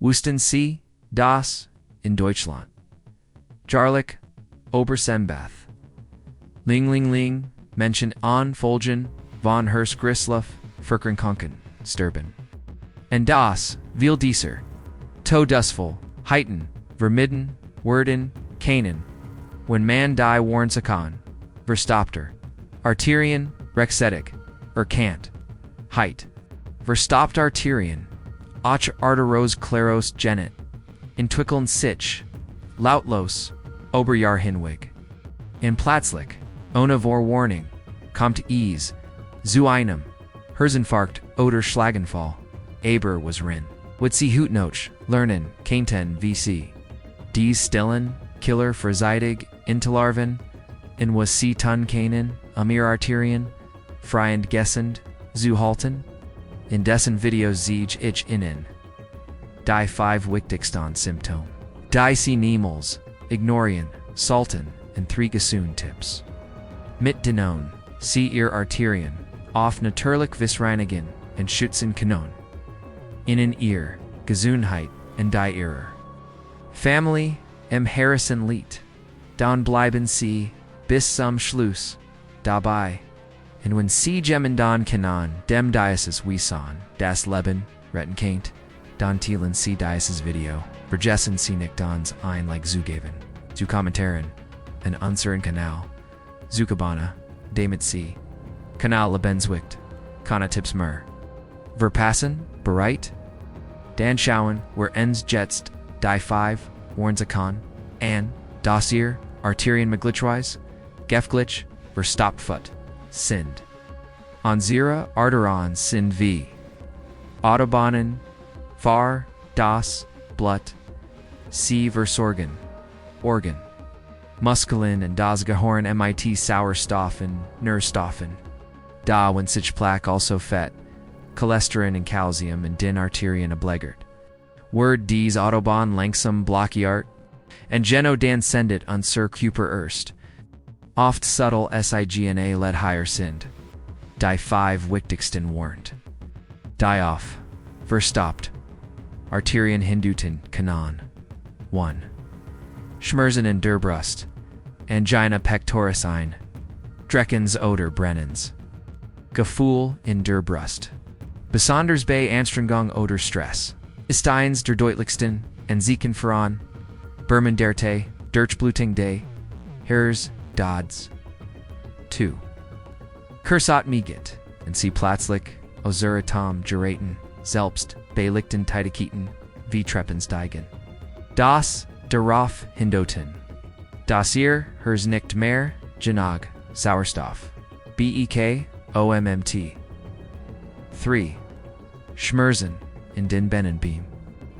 Wussten Sie, das in Deutschland? Jahrlich, Obersembach. Ling, Menschen an Folgen, von Hirschgrislauf, Verkranken, sterben. Und das, will dieser, Todesfall, heiten, vermitten, werden, kennen, wenn man die Warnzeichen, verstopfter, Arterien, rechtzeitig, erkannt, heit, verstopft Arterien, auch Arteros klaros genet, entwickeln sich, lautlos, Oberjahr hinweg. In plötzlich, ohne Vorwarnung, kommt es, zu einem, Herzinfarkt oder Schlaganfall, aber was rin. Wird sie hutnoch, lernen, kenten vc. Dies stillen, killer verzeitig, intelarven, in was sie tun kennen, ihr Arterien, freiend gessend, zu halten, in dessen Videos siege ich innen. Die 5 wichtigsten Symptome. Die sie niemals, ignorieren, sollten, in 3 Gesundheitstipps. Mit denen, sie ihr Arterien, auf natürlich reinigen und schützen können. Innen ihr, Gesundheit und die ihrer Family im Harrison Lied. Dann bleiben sie, bis zum Schluss, dabei. Und wenn sie jemanden kennen, dem dieses Wissen, das Leben, retten kennt, dann teilen sie dieses Video, vergessen sie nicht uns ein Like zugeben, zu kommentieren, in unseren Kanal, zu abonnieren, damit sie, Kanal lebenswicht, keine Tipps mehr. Verpassen, bereit? Dan schauen, wir uns jetzt, die 5, Warnzeichen, an, das ihr, Arterienmitgliedweise, gefährlich, verstopftet, sind. Unsere Arterien sind wie Autobahnen, fahr, das, Blut, sie versorgen, Organ, Muskeln und das Gehirn mit Sauerstoffen, Nährstoffen. Da wenn sich Plaque also Fett, Cholesterin und Calcium in den Arterien ablegert. Word dies Autobahn langsam blockiert, und Geno dan sendet unser Körper erst. Oft subtle Signa led higher sind. Die 5 wichtigsten warnt. Die auf, verstopft. Arterien hinduten kanon. 1. Schmerzen in der Brust. Angina pectoris ein. Dreckens oder Brennens. Gefühl in der Brust. Besonders bei Anstrengung oder Stress. Ist eins der deutlichsten, und sie kann voran. Berman derte, Durchblutung de, Hers, Dods. 2. Kursat miget, und sie plötzlich, Osuratom geraten, selbst, bei lichten Tideketen, wie Treppensteigen. Das, darauf hindoten. Das ihr, hers nicht mehr, Genag, Sauerstoff. BEK, OMMT. 3. Schmerzen, in den Bennenbeam.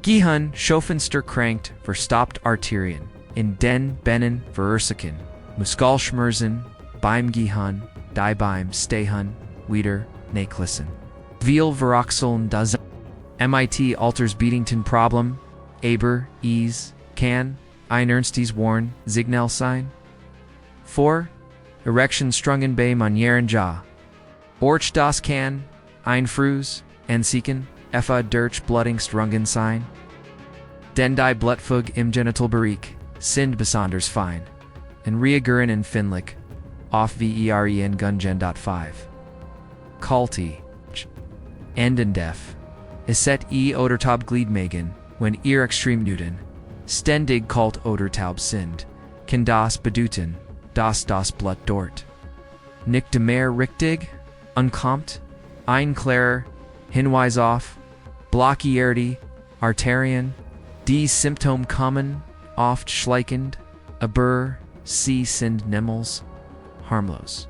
Gehirn schoffenster krankt, verstopft Arterien, in den Bennen verursachen, Muskelschmerzen, beim Gehirn, die beim Stehen, wieder, Necklassen. Viel Veroxeln das MIT alters Beatington Problem, aber, kann, ein ernstes Warn, Signal sein. 4. Erectionstrungen bei Manieren ja. Orch das kann, Einführung, Anzeichen, durch Blutungsstrungen sein. Denn die Blutfug im Genitalbereich sind besonders fein, und reagieren empfindlich auf Verien Gun-Gen.5. Kalte, Endendef, Iset oder Taubgliedmagen, wenn ihr Extremnuten, ständig kalt oder taub sind, kann das bedeuten, dass das Blut dort nicht mehr richtig ankommt, ein klarer Hinweis auf blockierte Arterien. Die Symptome kommen oft schleichend, aber sie sind niemals harmlos.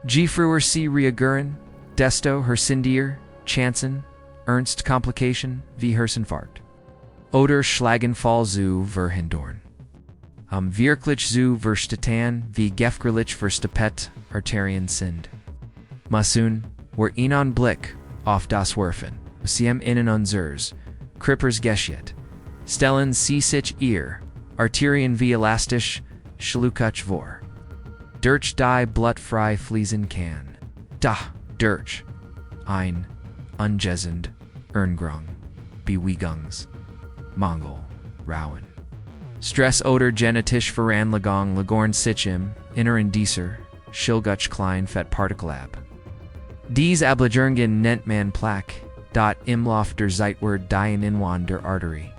Je früher sie reagieren, desto höher sind ihr Chancen, ernst Komplikationen wie Herzinfarkt oder Schlaganfall zu verhindern. Wirklich zu verstehen, wie gefährlich verstopfte Arterien sind. Müssen wir einen Blick auf das werfen, sie in unseres Körpers geschieht. Stellen Sie sich ihr Arterien wie elastisch, schluckach vor. Durch die Blut frei fließen kann. Da, durch ein ungesund Erngrung, Bewegungs, Mongol, Rowan. Stress oder genetisch Veranlagung Lagorn Sichim, inneren dieser, Schilgutsch Klein Fett Partikel ab. Dies Ablagerungen nennt man Plaque, Imlauf der Zeitwort die Inwan der Arterie.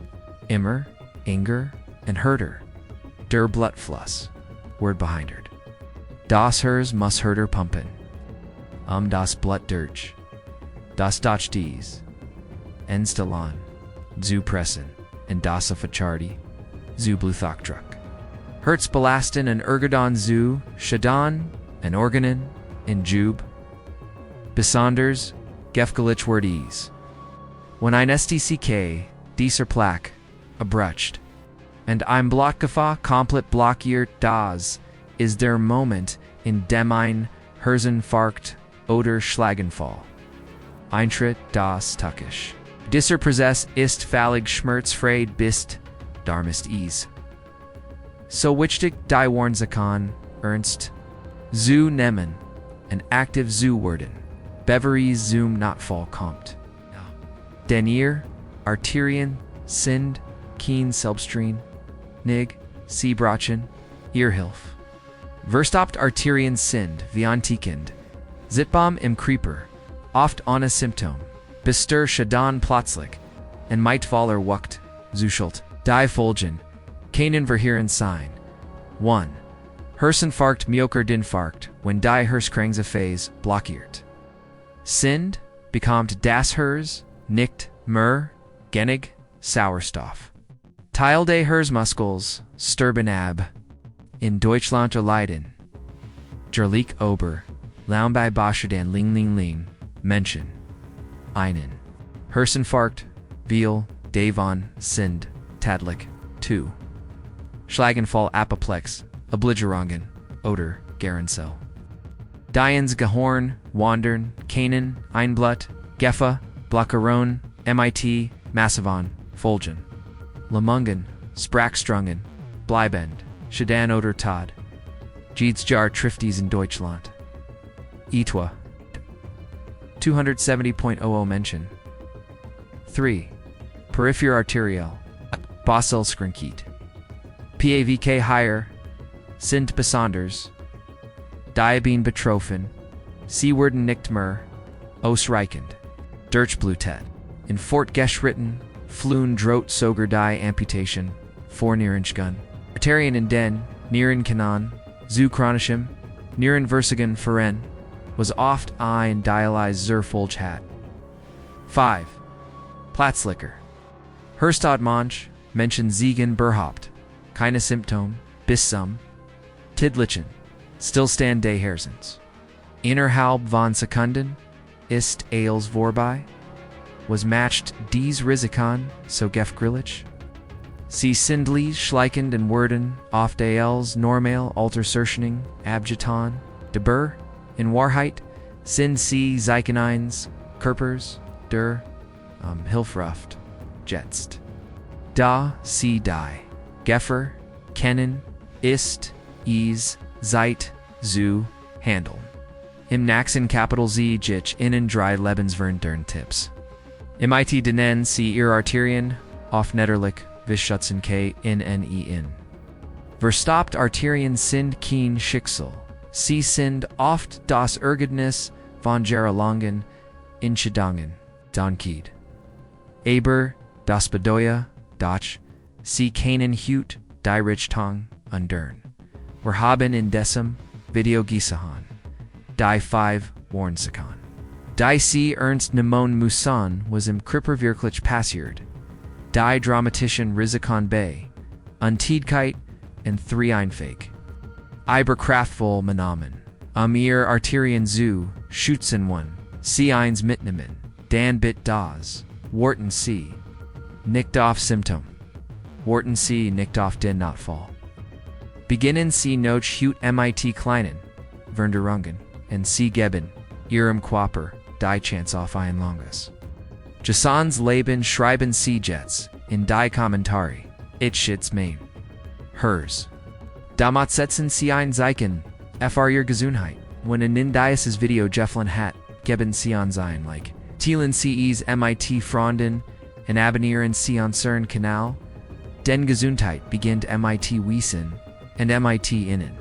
Immer, Inger, and Herder, der Blutfluss, word behindert. Das Hers muss Herder pumpen. Das Blut durch. Das Doch dies. Enstellan, zu pressen, and das Fachardi, zu Blutdruck. Herz belasten and Ergodon zu, Shadan, and Organen, in Jub. Besonders, Gefgelich word ease. When ein STCK, dieser Plaque, abrucht. And ein Blockgefahr komplett blockiert das, is der Moment, in dem ein Herzenfarkt oder Schlaganfall. Eintritt das Tückisch. Dieser Prozess ist völlig schmerzfrei bist, darmist ease. So wichtig die Warnzeichen, ernst, zu nehmen, and active zu werden, beveries zum Notfall kommt. Denn ihr, Arterien, sind, keen Selbststrein, nig, Seebrachen, ihr Hilf. Verstopft Arterien sind, wie antiekend, Zitbom im Creeper, oft ohne Symptom, Bister Shadan plötzlich, and Meitfaller wucht, Zuschult, die Folgen, keinen verheeren Sign. 1. Herzenfarkt Myoker Dinfarkt, when die Herskranksphase blockiert. Sind, bekommt das Hers, nicht, mehr, genig, Sauerstoff. Teil des Herzmuskels, sterben ab. In Deutschland erleiden. Jährlich Ober, Launbei Boscherdan Ling, Menschen. Einen. Herzenfarkt, Viel, Davon, Sind, Tadlich, 2. Schlaganfall Apoplex, Obligerungen, Oder, Gerensel. Diens Gehorn, Wandern, Kanen, Einblut, Geffa, Blockeron, MIT, Massivon, Folgen. Lemungen, Sprackstrungen, Bleibend, Shadan oder Tod. Jeedsjar Trifties in Deutschland. Etwa. 270.00 Menschen. 3. Peripher arterial. Basel Skrinkiet. PAVK higher. Sind besonders. Diabene betroffen. Seewerden nicht mehr. Ausreichend. Durchblutet. In Fort Geschritten. Fluen droht sogar die Amputation. Vornierenschgun. Arterien in den, Nieren Kanan, zu chronischem, Nieren Versigen Feren, was oft ein dialyse zur Folge hat. 5. Platzlicker. Herstad manch, Menschen Siegen berhaupt, keine Symptom, bis zum, Tidlichen, Stillstand des Herzens. Innerhalb von Sekunden, ist alles vorbei, was matched dies Risiken, so gefgrillig. Sie sindlich schleichend and werden, oft als normal Alterserschning, abgetan, deber, in Wahrheit, sind sie Zeicheneins, Körpers, der, Hilfruft, jetzt. Da, sie die, Geffer, kennen, ist, seid, zu, handeln. Im Naxen Capital Z Jich innen drei Lebensverändernden-Tipps. MIT denen sie ihr Arterien, auf Netterlich, Wischutzen K in. Verstopft Arterien sind kein Schicksal. Sie sind oft das Ergebnis von jahrelangen Entscheidungen, Donkid. Aber, das bedeutet, dass sie keinen Hut, die Richtung ändern. Wir haben in diesem Video gesehen, die 5 Warnzeichen. Die sie ernst nehmen müssen, was im Körper wirklich passiert. Die dramatischen Risiken bei Untitled und 3 Einführung. Kraftvoll Menamen. Ihr Arterien zu schützen sie eins mitnehmen, dann bit das, warten sie, nicht auf Symptom, warten sie nicht auf den Notfall. Beginnen sie noch Hut mit kleinen Veränderungen, und sie geben ihrem Körper die Chance auf ein langes. Jasons Leben schreiben sie jetzt in die Kommentare. Ich schätze mein. Hers. Damit setzen sie ein Zeichen, für ihre Gesundheit. Wenn in dieses Video gefallen hat, geben sie an sein Like. Teilen sie es mit Freunden in Abonnieren Sie unseren Kanal, den Gesundheit beginnt mit Wissen und mit Innen.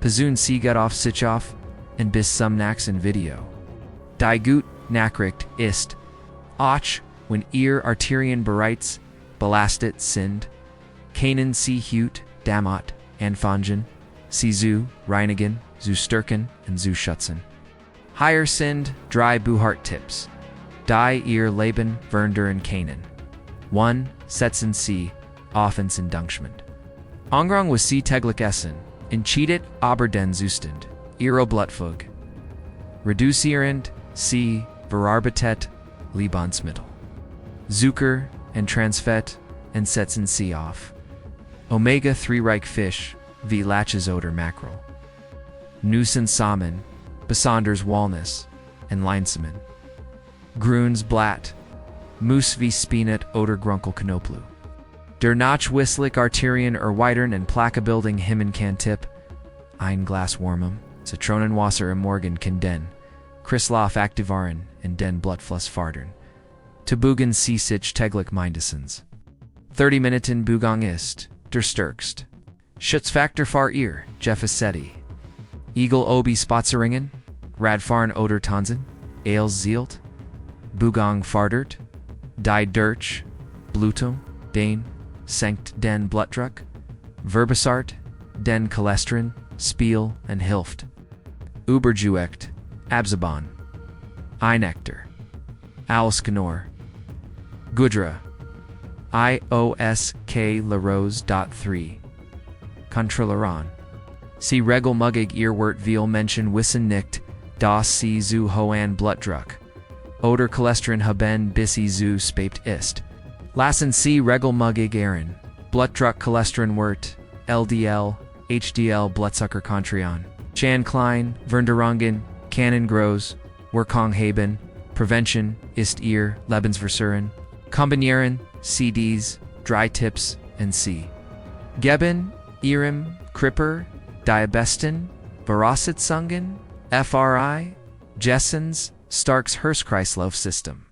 Passen Sie gut auf sich auf und bis zum nächsten Video. Die gute Nachricht ist, auch wenn Ihr Arterien bereits belastet sind, können Sie heute damit anfangen, sie zu reinigen, zu stärken und zu schützen. Hier sind 3 Buchart-Tipps, die Ihr Leben verändern können. 1. Setzen Sie auf ins Indunkment. Angrang was Sie täglich essen, entscheidet aber den Zustand Ihrer Blutfolge. Reducierend Sie verarbeitet Lebensmittel. Zucker und Transfett und setzen Sie auf Omega-3-reich Fisch wie Lachs oder Mackerel. Nussen Samen, besonders Walnuss und Leinsamen. Grünes Blatt, Mus wie Spinat oder Grunkelknopflu. Der Nachweislich Arterien erweitern und Plaquebildung hemmen kann Tipp. Ein Glas warmem, Zitronenwasser am Morgen kann den Kreislauf aktivieren und den Blutfluss fördern. Tubugen Sie sich täglich mindestens 30 Minuten Bewegung ist der stärkste Schutzfaktor für Ihr Gefäße. Eagle obi Spatzeringen, Radfahren oder Tanzen, Ailes zielt, Bewegung fördert, die durch Blutung, den senkt den Blutdruck, verbessert den Cholesterin, Spiel und hilft. Übergewicht, abzubauen. Einekter, Ausgenor, Gudra, IOSK Larose.3. Kontrolleran. Sie regelmäßig Ihr Wort viel Menschen wissen nicht, dass Sie zu hohen Blutdruck oder Cholesterin haben bis Sie zu spät ist. Lassen Sie regelmäßig Ihren Blutdruck Cholesterinwert, LDL, HDL Blutzuckerkontrollieren. Chan klein, Veränderungen können groß Wirkung haben. Prevention ist Ihr Lebensversicherung. Kombinieren Sie dies 3 Tipps und Sie geben Ihrem Körper die besten Voraussetzungen, FRI, Jessens starkes Herz-Kreislauf-System.